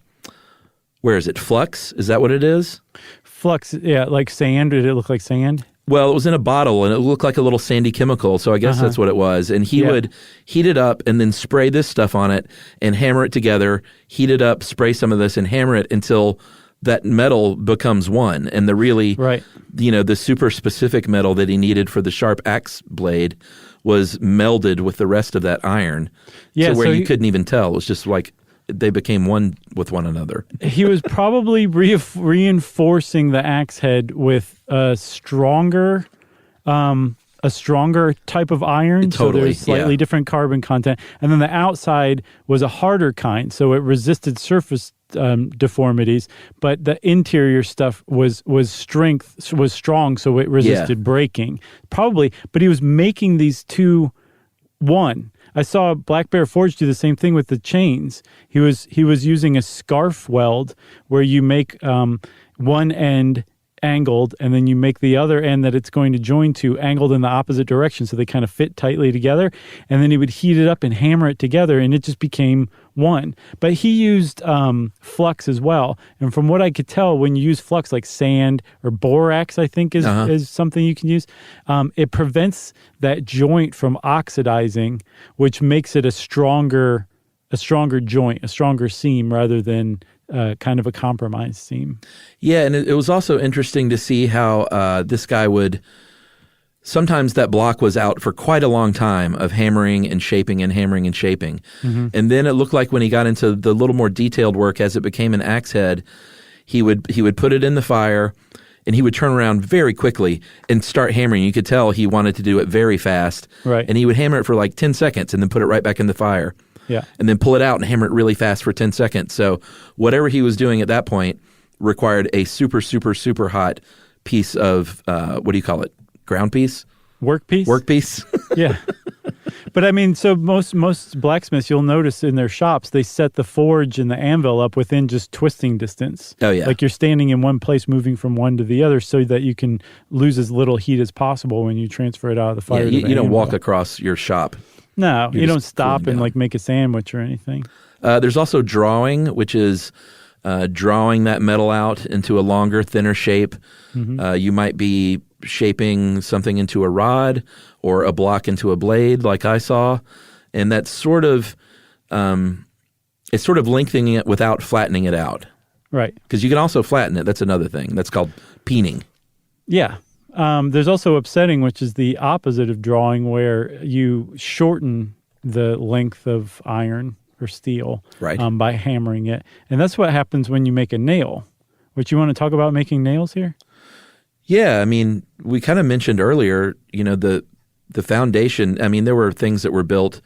is it? Flux? Is that what it is? Flux, yeah, like sand. Did it look like sand? Well, it was in a bottle, and it looked like a little sandy chemical, so I guess that's what it was. And he would heat it up and then spray this stuff on it and hammer it together, heat it up, spray some of this, and hammer it until that metal becomes one. And the really, the super specific metal that he needed for the sharp axe blade was melded with the rest of that iron. Yeah, so where you couldn't even tell. It was just like they became one with one another. He was probably reinforcing the axe head with a stronger type of iron. Totally, so there's slightly different carbon content. And then the outside was a harder kind, so it resisted surface deformities. But the interior stuff was strong, so it resisted breaking. Probably, but he was making these two one. I saw Black Bear Forge do the same thing with the chains. He was using a scarf weld where you make one end angled, and then you make the other end that it's going to join to angled in the opposite direction, so they kind of fit tightly together. And then he would heat it up and hammer it together, and it just became one. But he used flux as well. And from what I could tell, when you use flux, like sand or borax, I think is something you can use, it prevents that joint from oxidizing, which makes it a stronger joint, a stronger seam, rather than kind of a compromised seam. Yeah, and it was also interesting to see how this guy would, sometimes that block was out for quite a long time of hammering and shaping and hammering and shaping. And then it looked like when he got into the little more detailed work, as it became an axe head, he would put it in the fire, and he would turn around very quickly and start hammering. You could tell he wanted to do it very fast. Right. And he would hammer it for like 10 seconds and then put it right back in the fire. Yeah. And then pull it out and hammer it really fast for 10 seconds. So whatever he was doing at that point required a super, super, super hot piece of, what do you call it? Ground piece? Workpiece? Workpiece. Yeah. But I mean, so most blacksmiths, you'll notice in their shops, they set the forge and the anvil up within just twisting distance. Oh, yeah. Like you're standing in one place, moving from one to the other, so that you can lose as little heat as possible when you transfer it out of the fire. Yeah, you don't walk across your shop. No, you don't stop and down. like make a sandwich or anything. There's also drawing, which is drawing that metal out into a longer, thinner shape. You might be shaping something into a rod or a block into a blade, like I saw, and that's sort of it's sort of lengthening it without flattening it out. Right. Because you can also flatten it. That's another thing. That's called peening. Yeah. There's also upsetting, which is the opposite of drawing, where you shorten the length of iron or steel by hammering it. And that's what happens when you make a nail. Which, you want to talk about making nails here? Yeah, I mean, we kind of mentioned earlier, the foundation. I mean, there were things that were built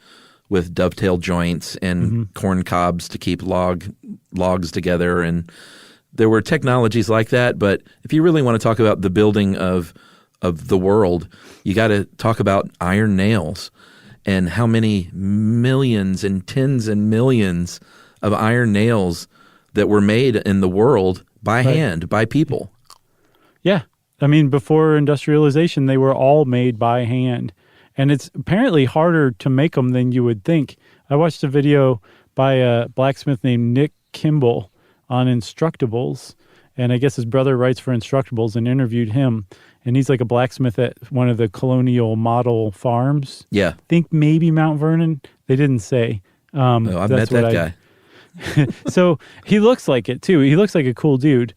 with dovetail joints and corn cobs to keep logs together, and there were technologies like that. But if you really want to talk about the building of the world, you got to talk about iron nails and how many millions and tens and millions of iron nails that were made in the world by hand, by people. Yeah. I mean, before industrialization, they were all made by hand. And it's apparently harder to make them than you would think. I watched a video by a blacksmith named Nick Kimball on Instructables. And I guess his brother writes for Instructables and interviewed him. And he's like a blacksmith at one of the colonial model farms. Yeah. I think maybe Mount Vernon. They didn't say. I've met that guy. So he looks like it too. He looks like a cool dude.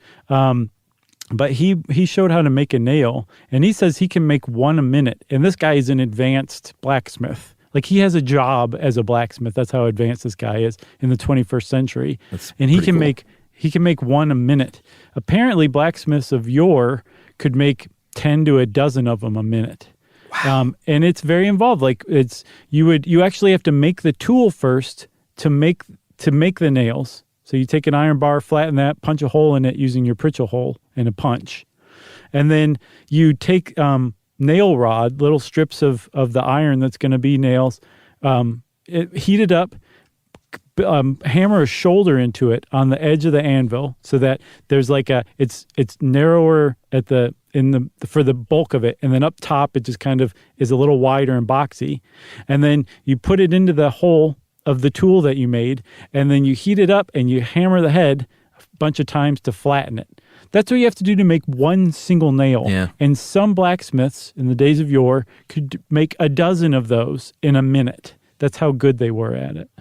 But he showed how to make a nail, and he says he can make one a minute. And this guy is an advanced blacksmith. Like, he has a job as a blacksmith. That's how advanced this guy is in the 21st century. And he can make one a minute. Apparently, blacksmiths of yore could make 10 to a dozen of them a minute. Wow. And it's very involved. Like, you actually have to make the tool first to make the nails. So you take an iron bar, flatten that, punch a hole in it using your Pritchell hole and a punch. And then you take nail rod, little strips of the iron that's going to be nails, heat it up, hammer a shoulder into it on the edge of the anvil so that there's like it's narrower for the bulk of it, and then up top it just kind of is a little wider and boxy. And then you put it into the hole of the tool that you made, and then you heat it up and you hammer the head a bunch of times to flatten it. That's what you have to do to make one single nail. Yeah. And some blacksmiths in the days of yore could make a dozen of those in a minute. That's how good they were at it.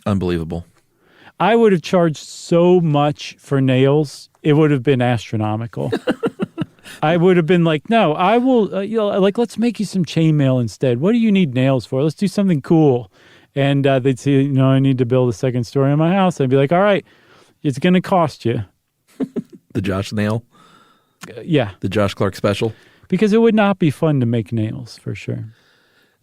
Unbelievable. I would have charged so much for nails, it would have been astronomical. I would have been like, no, I will, let's make you some chainmail instead. What do you need nails for? Let's do something cool. And they'd say, I need to build a second story in my house. I'd be like, all right, it's going to cost you. The Josh nail? Yeah. The Josh Clark special? Because it would not be fun to make nails, for sure.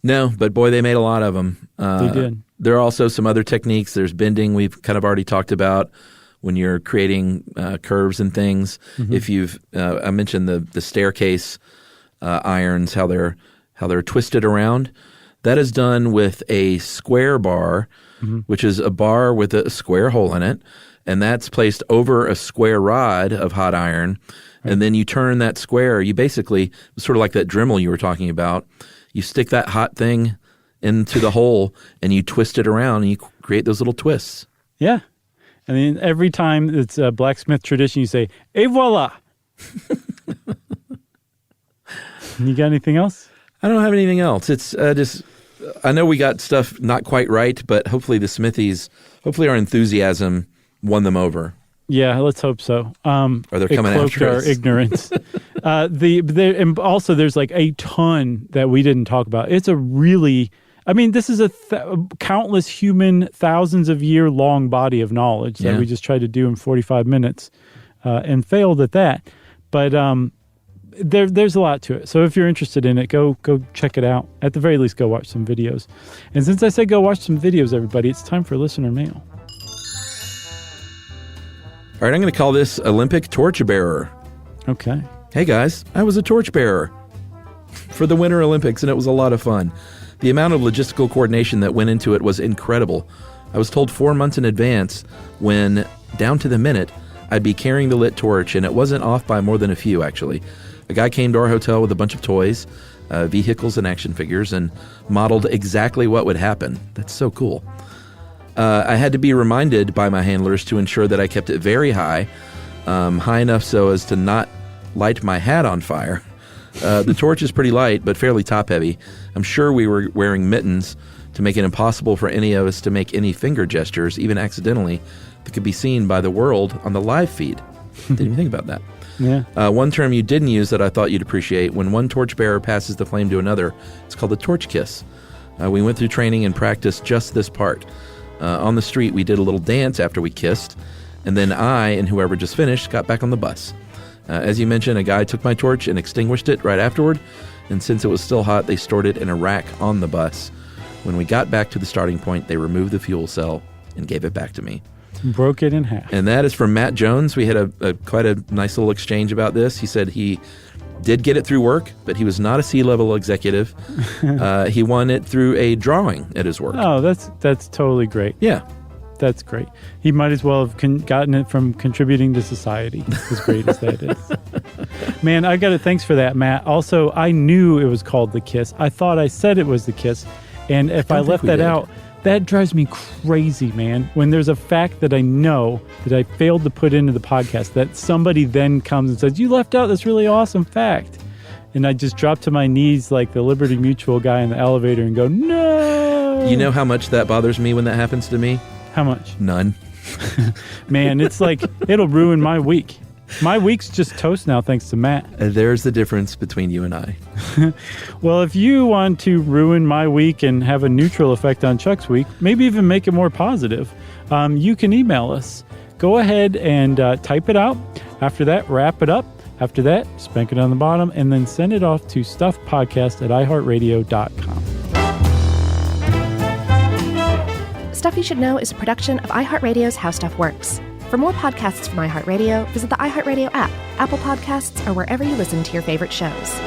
No, but boy, they made a lot of them. They did. There are also some other techniques. There's bending we've kind of already talked about when you're creating curves and things. Mm-hmm. If you've, I mentioned the staircase irons, how they're twisted around. That is done with a square bar, which is a bar with a square hole in it, and that's placed over a square rod of hot iron. Right. And then you turn that square. You basically, sort of like that Dremel you were talking about, you stick that hot thing into the hole and you twist it around and you create those little twists. Yeah. And then every time it's a blacksmith tradition, you say, et voila. You got anything else? I don't have anything else. It's I know we got stuff not quite right, but hopefully our enthusiasm won them over. Yeah, let's hope so. Or they're coming after our us. ignorance. And also there's like a ton that we didn't talk about. It's a really, this is a countless human, thousands of year long body of knowledge that we just tried to do in 45 minutes and failed at that. But there's a lot to it. So if you're interested in it, go check it out. At the very least, go watch some videos. And since I said go watch some videos, everybody, it's time for listener mail. All right, I'm going to call this Olympic Torchbearer. Okay. Hey guys, I was a torchbearer for the Winter Olympics, and it was a lot of fun. The amount of logistical coordination that went into it was incredible. I was told 4 months in advance when, down to the minute, I'd be carrying the lit torch, and it wasn't off by more than a few, actually. A guy came to our hotel with a bunch of toys, vehicles and action figures, and modeled exactly what would happen. That's so cool. I had to be reminded by my handlers to ensure that I kept it very high enough so as to not light my hat on fire. The torch is pretty light, but fairly top-heavy. I'm sure we were wearing mittens to make it impossible for any of us to make any finger gestures, even accidentally, that could be seen by the world on the live feed. Didn't even think about that. Yeah. One term you didn't use that I thought you'd appreciate: when one torchbearer passes the flame to another, it's called the torch kiss. We went through training and practiced just this part. On the street, we did a little dance after we kissed, and then I and whoever just finished got back on the bus. As you mentioned, a guy took my torch and extinguished it right afterward, and since it was still hot, they stored it in a rack on the bus. When we got back to the starting point, they removed the fuel cell and gave it back to me. Broke it in half. And that is from Matt Jones. We had quite a nice little exchange about this. He said he did get it through work, but he was not a C-level executive. He won it through a drawing at his work. Oh, that's totally great. Yeah. That's great. He might as well have gotten it from contributing to society, as great as that is. Man, I got it. Thanks for that, Matt. Also, I knew it was called The Kiss. I thought I said it was The Kiss. And if I left that out, That drives me crazy, man. When there's a fact that I know that I failed to put into the podcast, that somebody then comes and says, you left out this really awesome fact. And I just drop to my knees like the Liberty Mutual guy in the elevator and go, no. You know how much that bothers me when that happens to me? How much? None. Man, it's like, it'll ruin my week. My week's just toast now, thanks to Matt. There's the difference between you and I. Well, if you want to ruin my week and have a neutral effect on Chuck's week, maybe even make it more positive, you can email us. Go ahead and type it out. After that, wrap it up. After that, spank it on the bottom, and then send it off to stuffpodcast@iheartradio.com. Stuff You Should Know is a production of iHeartRadio's How Stuff Works. For more podcasts from iHeartRadio, visit the iHeartRadio app, Apple Podcasts, or wherever you listen to your favorite shows.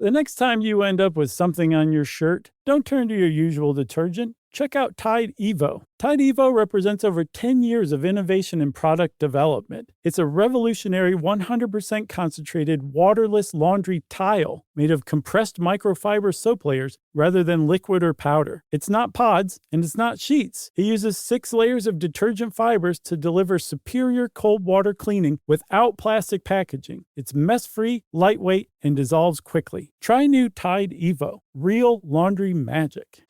The next time you end up with something on your shirt, don't turn to your usual detergent. Check out Tide Evo. Tide Evo represents over 10 years of innovation in product development. It's a revolutionary 100% concentrated waterless laundry tile made of compressed microfiber soap layers rather than liquid or powder. It's not pods and it's not sheets. It uses 6 layers of detergent fibers to deliver superior cold water cleaning without plastic packaging. It's mess-free, lightweight, and dissolves quickly. Try new Tide Evo. Real laundry magic.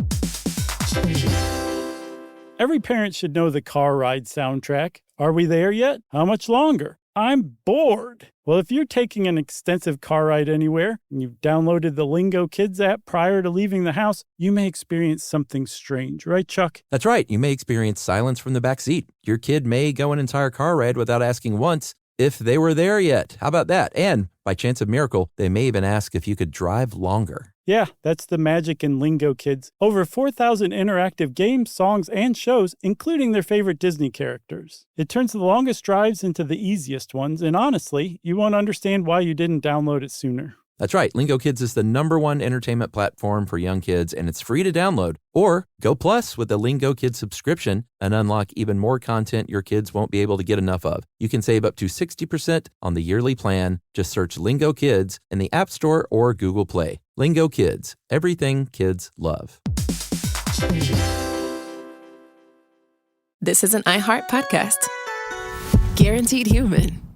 Every parent should know the car ride soundtrack. Are we there yet? How much longer? I'm bored. Well, if you're taking an extensive car ride anywhere and you've downloaded the Lingo Kids app prior to leaving the house, you may experience something strange, right, Chuck? That's right. You may experience silence from the back seat. Your kid may go an entire car ride without asking once if they were there yet. How about that? And by chance of miracle, they may even ask if you could drive longer. Yeah, that's the magic in Lingo Kids. Over 4,000 interactive games, songs, and shows, including their favorite Disney characters. It turns the longest drives into the easiest ones, and honestly, you won't understand why you didn't download it sooner. That's right. Lingo Kids is the #1 entertainment platform for young kids, and it's free to download. Or go plus with the Lingo Kids subscription and unlock even more content your kids won't be able to get enough of. You can save up to 60% on the yearly plan. Just search Lingo Kids in the App Store or Google Play. Lingo Kids, everything kids love. This is an iHeart podcast. Guaranteed human.